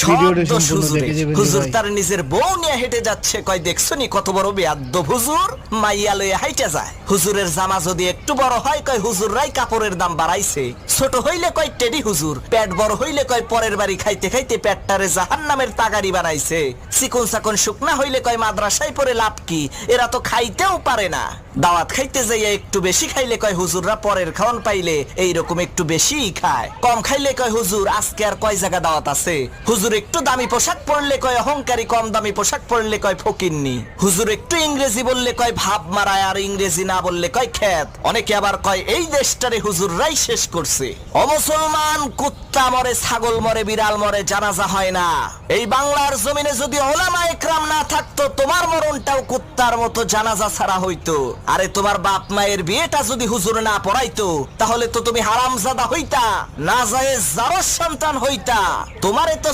ভিডিওটা দোষ সম্পূর্ণ হুজুরের। দেখে যাবেন হুজুর ভাই। তার নিজের বউ নিয়ে হেঁটে যাচ্ছে, কয় দেখছো নি কত বড় বেয়াদ্দব হুজুর, মাইয়া লয়ে হাইটে যায়। হুজুরের জামা যদি একটু বড় হয়, কয় হুজুররাই কাপড়ের দাম বাড়াইছে। ছোট হইলে কয় টেডি হুজুর, পেট বড় হইলে কয় পরের বাড়ি খাইতে খাইতে পেটটারে জাহান্নামের তাগারি বানাইছে। চিকন চাকন শুকনা হইলে কয় মাদ্রাসায় পড়ে লাভ কি, এরা তো খাইতেও পারে না। দাওয়াত খাইতে যাইয়া একটু বেশি খাইলে কয় হুজুররা পরের খাওয়ান পাইলে এইরকম একটু বেশিই খায়। কম খাইলে কয় হুজুর আজকে আর কয় জায়গা দাওয়াত আছে। হুজুর একটু দামি পোশাক পরলে কয় অহংকারী, কম দামি পোশাক পরলে কয় ফকিন্নি। হুজুর একটু ইংরেজি বললে কয় ভাব মারায়, আর ইংরেজি না বললে কয় খ্যাত। অনেকে আবার কয় এই দেশটারে হুজুররাই শেষ করছে। অমুসলমান, কুত্তা মরে, ছাগল মরে, বিড়াল মরে, জানাজা হয় না। এই বাংলার জমিনে যদি ওলামা ইকরাম না থাকতো, তোমার মরণটাও কুত্তার মতো জানাজা ছাড়া হইতো। আরে তোমার বাপ মায়ের বিয়েটা যদি হুজুর না পড়াইতো, তাহলে তো তুমি হারামজাদা হইতা, নাজায়েজ জারজ সন্তান হইতা। তোমারে তো